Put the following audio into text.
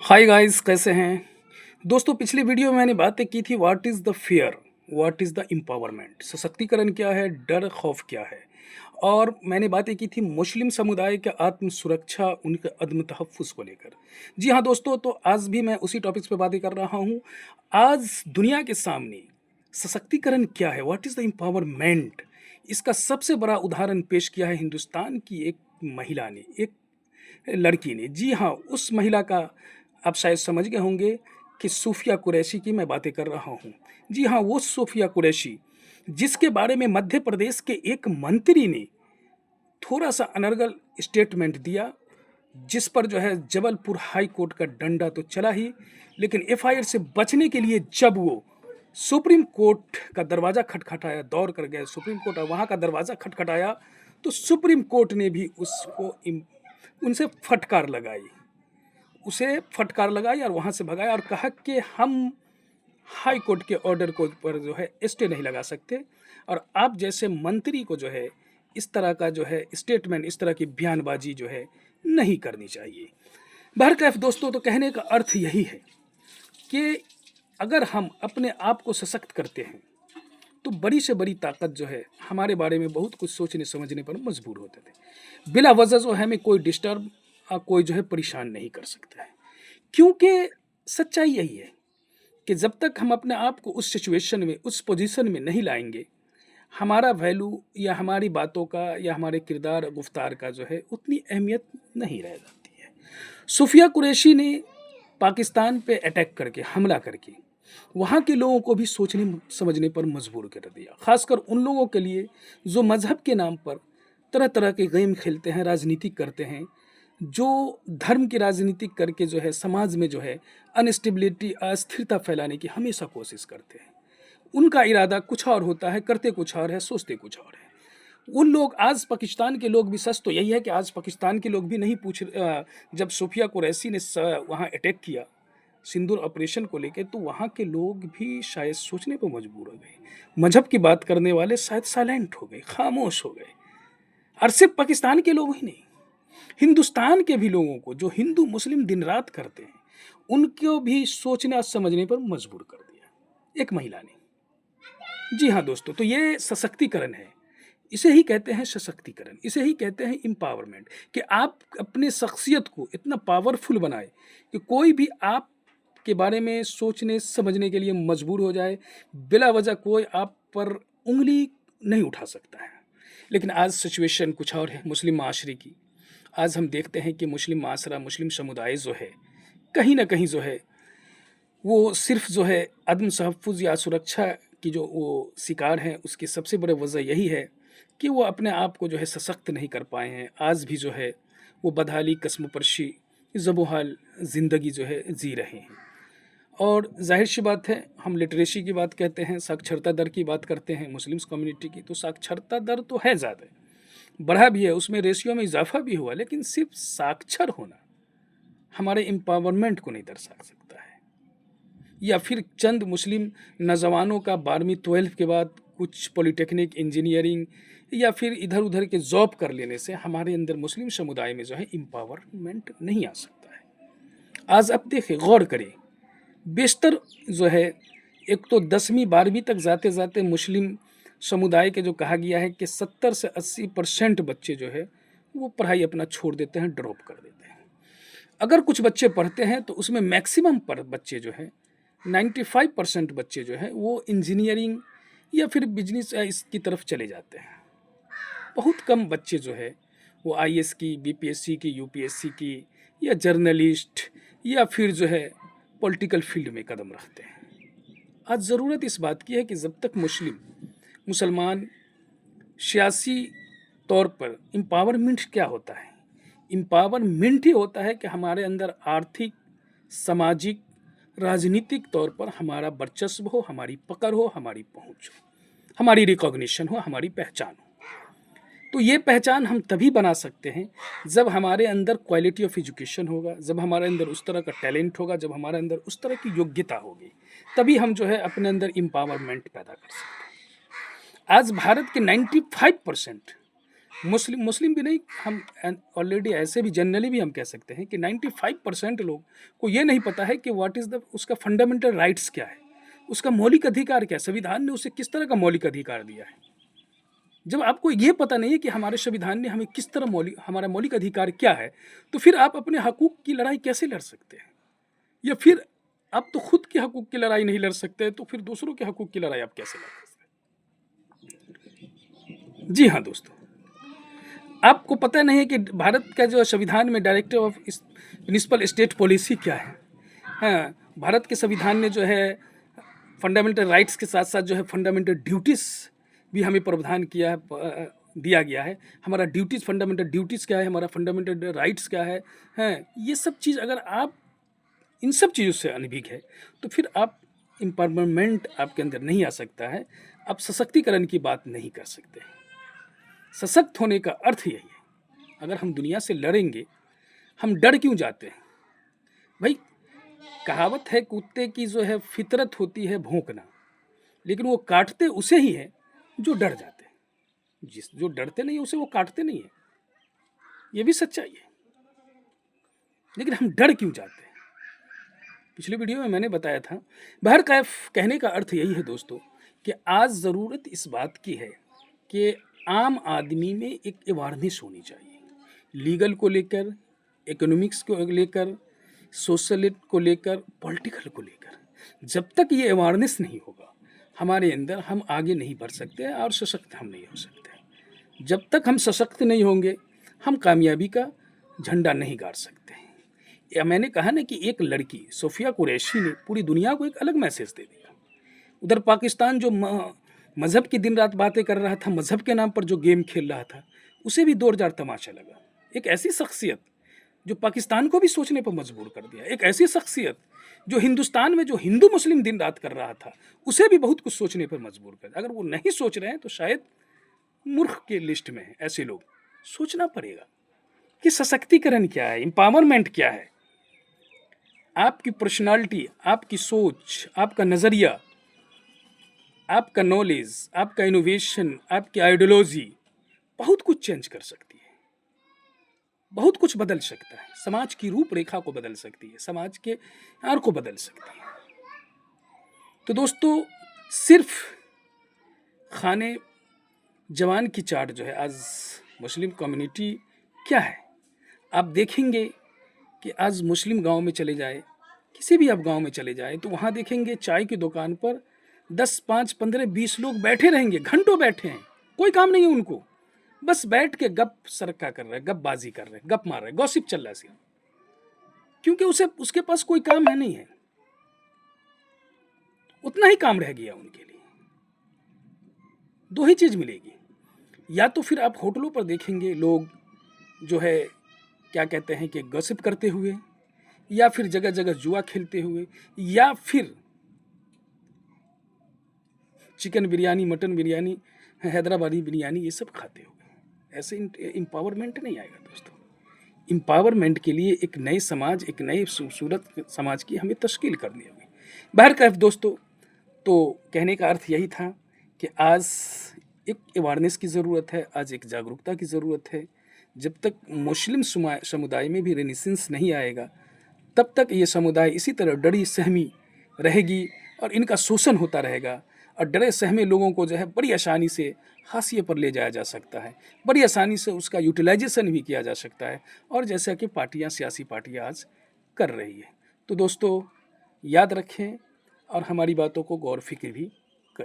Hi guys, कैसे हैं दोस्तों। पिछली वीडियो में मैंने बातें की थी what is the fear, what is the empowerment, सशक्तिकरण क्या है, डर खौफ क्या है। और मैंने बातें की थी मुस्लिम समुदाय के आत्म सुरक्षा, उनके अदम तहफ़्फ़ुज़ को लेकर। जी हाँ दोस्तों, तो आज भी मैं उसी टॉपिक्स पे बातें कर रहा हूँ। आज दुनिया के सामने सशक्तिकरण क्या है, व्हाट इज़ द एम्पावरमेंट, इसका सबसे बड़ा उदाहरण पेश किया है हिंदुस्तान की एक महिला ने, एक लड़की ने। जी हाँ, उस महिला का आप शायद समझ गए होंगे कि सूफिया कुरैशी की मैं बातें कर रहा हूँ। जी हाँ, वो सूफिया कुरैशी जिसके बारे में मध्य प्रदेश के एक मंत्री ने थोड़ा-सा अनर्गल स्टेटमेंट दिया, जिस पर जो है जबलपुर हाई कोर्ट का डंडा तो चला ही, लेकिन एफआईआर से बचने के लिए जब वो सुप्रीम कोर्ट का दरवाज़ा खटखटाया, दौड़ कर गए सुप्रीम कोर्ट और वहाँ का दरवाज़ा खटखटाया, तो सुप्रीम कोर्ट ने भी उसको उनसे फटकार लगाई। उसे फटकार लगाई और वहाँ से भगाया और कहा कि हम हाई कोर्ट के ऑर्डर को पर जो है स्टे नहीं लगा सकते और आप जैसे मंत्री को जो है इस तरह का जो है स्टेटमेंट, इस तरह की बयानबाजी जो है नहीं करनी चाहिए। बहरकैफ दोस्तों, तो कहने का अर्थ यही है कि अगर हम अपने आप को सशक्त करते हैं तो बड़ी से बड़ी ताकत जो है हमारे बारे में बहुत कुछ सोचने समझने पर मजबूर होते थे। बिला वजह जो है हमें कोई डिस्टर्ब, कोई जो है परेशान नहीं कर सकता है, क्योंकि सच्चाई यही है कि जब तक हम अपने आप को उस सिचुएशन में, उस पोजीशन में नहीं लाएंगे, हमारा वैल्यू या हमारी बातों का या हमारे किरदार गुफ्तार का जो है उतनी अहमियत नहीं रह जाती है। सूफिया कुरैशी ने पाकिस्तान पे अटैक करके, हमला करके वहाँ के लोगों को भी सोचने समझने पर मजबूर कर दिया, खासकर उन लोगों के लिए जो मजहब के नाम पर तरह तरह के गेम खेलते हैं, राजनीति करते हैं, जो धर्म की राजनीति करके जो है समाज में जो है अनस्टेबिलिटी, अस्थिरता फैलाने की हमेशा कोशिश करते हैं। उनका इरादा कुछ और होता है, करते कुछ और है, सोचते कुछ और है। उन लोग, आज पाकिस्तान के लोग भी, सच तो यही है कि आज पाकिस्तान के लोग भी नहीं जब सूफिया कुरैशी ने वहाँ अटैक किया सिंदूर ऑपरेशन को लेकर, तो वहाँ के लोग भी शायद सोचने पर मजबूर हो गए। मजहब की बात करने वाले शायद साइलेंट हो गए, खामोश हो गए। और सिर्फ पाकिस्तान के लोग ही नहीं, हिंदुस्तान के भी लोगों को, जो हिंदू मुस्लिम दिन रात करते हैं, उनको भी सोचने और समझने पर मजबूर कर दिया एक महिला ने। जी हाँ दोस्तों, तो ये सशक्तिकरण है। इसे ही कहते हैं सशक्तिकरण, इसे ही कहते हैं एम्पावरमेंट, कि आप अपने शख्सियत को इतना पावरफुल बनाए कि कोई भी आप के बारे में सोचने समझने के लिए मजबूर हो जाए। बिला वजह कोई आप पर उंगली नहीं उठा सकता है। लेकिन आज सिचुएशन कुछ और है मुस्लिम माशरे की। आज हम देखते हैं कि मुस्लिम माशरा, मुस्लिम समुदाय जो है कहीं ना कहीं जो है वो सिर्फ जो है अदम तहफ़्फ़ुज़ या सुरक्षा की जो वो शिकार हैं, उसकी सबसे बड़ी वजह यही है कि वो अपने आप को जो है सशक्त नहीं कर पाए हैं। आज भी जो है वो बदहाली, कस्मपरशी, ज़बोहाल ज़िंदगी जो है जी रहे हैं। और ज़ाहिर-सी बात है, हम लिटरेसी की बात कहते हैं, साक्षरता दर की बात करते हैं मुस्लिम्स कम्युनिटी की, तो साक्षरता दर तो है ज़्यादा, बढ़ा भी है, उसमें रेशियो में इज़ाफ़ा भी हुआ, लेकिन सिर्फ साक्षर होना हमारे एम्पावरमेंट को नहीं दर्शा सकता है। या फिर चंद मुस्लिम नौजवानों का 12वीं-12th के बाद कुछ पॉलिटेक्निक, इंजीनियरिंग या फिर इधर-उधर के जॉब कर लेने से हमारे अंदर मुस्लिम समुदाय में जो है एम्पावरमेंट नहीं आ सकता है। आज आप देखें, गौर करें, बेशतर जो है, एक तो 10वीं 12वीं तक जाते-जाते मुस्लिम समुदाय के जो कहा गया है कि 70 से 80% बच्चे जो है वो पढ़ाई अपना छोड़ देते हैं, ड्रॉप कर देते हैं। अगर कुछ बच्चे पढ़ते हैं तो उसमें मैक्सिमम पर बच्चे जो हैं, 95% बच्चे जो हैं वो इंजीनियरिंग या फिर बिजनेस इसकी तरफ चले जाते हैं। बहुत कम बच्चे जो है वो आईएएस की, बीपीएससी की, यूपीएससी की या जर्नलिस्ट या फिर जो है पॉलिटिकल फील्ड में कदम रखते हैं। आज ज़रूरत इस बात की है कि जब तक मुसलमान सियासी तौर पर, एम्पावरमेंट क्या होता है? एम्पावरमेंट ही होता है कि हमारे अंदर आर्थिक, सामाजिक, राजनीतिक तौर पर हमारा वर्चस्व हो, हमारी पकड़ हो, हमारी पहुंच हो, हमारी रिकॉग्निशन हो, हमारी पहचान हो। तो ये पहचान हम तभी बना सकते हैं जब हमारे अंदर क्वालिटी ऑफ एजुकेशन होगा, जब हमारे अंदर उस तरह का टैलेंट होगा, जब हमारे अंदर उस तरह की योग्यता होगी, तभी हम जो है अपने अंदर एम्पावरमेंट पैदा कर सकते हैं। आज भारत के 95% मुस्लिम मुस्लिम भी नहीं, हम ऑलरेडी ऐसे भी जनरली भी हम कह सकते हैं कि 95% लोग को ये नहीं पता है कि व्हाट इज़ द उसका फंडामेंटल राइट्स क्या है, उसका मौलिक अधिकार क्या है, संविधान ने उसे किस तरह का मौलिक अधिकार दिया है। जब आपको ये पता नहीं है कि हमारे संविधान ने हमें किस तरह हमारा मौलिक अधिकार क्या है, तो फिर आप अपने हकूक़ की लड़ाई कैसे लड़ सकते हैं? या फिर आप तो खुद के हकूक़ की लड़ाई नहीं लड़ सकते, तो फिर दूसरों के हकूक़ की लड़ाई आप कैसे लड़ सकते हैं? जी हाँ दोस्तों, आपको पता नहीं है कि भारत का जो संविधान में directive of municipal state policy क्या है। हाँ, भारत के संविधान ने जो है फंडामेंटल राइट्स के साथ साथ जो है फंडामेंटल ड्यूटीज़ भी हमें प्रावधान किया है, दिया गया है। हमारा ड्यूटीज़, फंडामेंटल ड्यूटीज़ क्या है, हमारा फंडामेंटल राइट्स क्या है, हैं, ये सब चीज़ अगर आप इन सब चीज़ों से अनभिज्ञ है, तो फिर आप एम्पावरमेंट आपके अंदर नहीं आ सकता है, आप सशक्तिकरण की बात नहीं कर सकते। सशक्त होने का अर्थ यही है। अगर हम दुनिया से लड़ेंगे, हम डर क्यों जाते हैं भाई? कहावत है, कुत्ते की जो है फितरत होती है भौंकना, लेकिन वो काटते उसे ही है जो डर जाते हैं। जो डरते नहीं है उसे वो काटते नहीं है, ये भी सच्चाई है। लेकिन हम डर क्यों जाते हैं? पिछले वीडियो में मैंने बताया था। बहरकैफ कहने का अर्थ यही है दोस्तों कि आज ज़रूरत इस बात की है कि आम आदमी में एक अवेयरनेस होनी चाहिए, लीगल को लेकर, इकोनॉमिक्स को लेकर, सोशल को लेकर, पॉलिटिकल को लेकर। जब तक ये अवेयरनेस नहीं होगा हमारे अंदर, हम आगे नहीं बढ़ सकते और सशक्त हम नहीं हो सकते। जब तक हम सशक्त नहीं होंगे, हम कामयाबी का झंडा नहीं गाड़ सकते। या मैंने कहा ना कि एक लड़की सोफिया कुरैशी ने पूरी दुनिया को एक अलग मैसेज दे दिया। उधर पाकिस्तान जो मज़हब की दिन रात बातें कर रहा था, मज़हब के नाम पर जो गेम खेल रहा था, उसे भी जोरदार तमाशा लगा। एक ऐसी शख्सियत जो पाकिस्तान को भी सोचने पर मजबूर कर दिया, एक ऐसी शख्सियत जो हिंदुस्तान में जो हिंदू मुस्लिम दिन रात कर रहा था, उसे भी बहुत कुछ सोचने पर मजबूर कर दिया। अगर वो नहीं सोच रहे हैं तो शायद मूर्ख के लिस्ट में है ऐसे लोग। सोचना पड़ेगा कि सशक्तिकरण क्या है, एम्पावरमेंट क्या है। आपकी पर्सनालिटी, आपकी सोच, आपका नज़रिया, आपका नॉलेज, आपका इनोवेशन, आपकी आइडियोलॉजी बहुत कुछ चेंज कर सकती है, बहुत कुछ बदल सकता है, समाज की रूपरेखा को बदल सकती है, समाज के आर को बदल सकती है। तो दोस्तों, सिर्फ खाने जवान की चाट जो है आज मुस्लिम कम्युनिटी क्या है, आप देखेंगे कि आज मुस्लिम गांव में चले जाए, किसी भी आप गांव में चले जाए, तो वहाँ देखेंगे चाय की दुकान पर 10, 5, 15, 20 लोग बैठे रहेंगे, घंटों बैठे हैं, कोई काम नहीं है उनको, बस बैठ के गप सरका कर रहे हैं, गपबाजी कर रहे हैं, गप मार रहे हैं, गॉसिप चल रहा है सिर्फ, क्योंकि उसके पास कोई काम है नहीं है, उतना ही काम रह गया उनके लिए। दो ही चीज़ मिलेगी, या तो फिर आप होटलों पर देखेंगे लोग जो है क्या कहते हैं कि गॉसिप करते हुए, या फिर जगह जगह जुआ खेलते हुए, या फिर चिकन बिरयानी, मटन बिरयानी, हैदराबादी बिरयानी ये सब खाते हुए। ऐसे एम्पावरमेंट नहीं आएगा दोस्तों। एम्पावरमेंट के लिए एक नए समाज, एक नए खूबसूरत समाज की हमें तश्कील करनी होगी। बहरकैफ दोस्तों, तो कहने का अर्थ यही था कि आज एक अवेयरनेस की ज़रूरत है, आज एक जागरूकता की ज़रूरत है। जब तक मुस्लिम समुदाय में भी रेनेसेंस नहीं आएगा, तब तक ये समुदाय इसी तरह डरी सहमी रहेगी और इनका शोषण होता रहेगा, और डरे सहमे लोगों को जो है बड़ी आसानी से हाशिए पर ले जाया जा सकता है, बड़ी आसानी से उसका यूटिलाइजेशन भी किया जा सकता है, और जैसा कि पार्टियां, सियासी पार्टियां आज कर रही है। तो दोस्तों, याद रखें और हमारी बातों को गौर फिक्र भी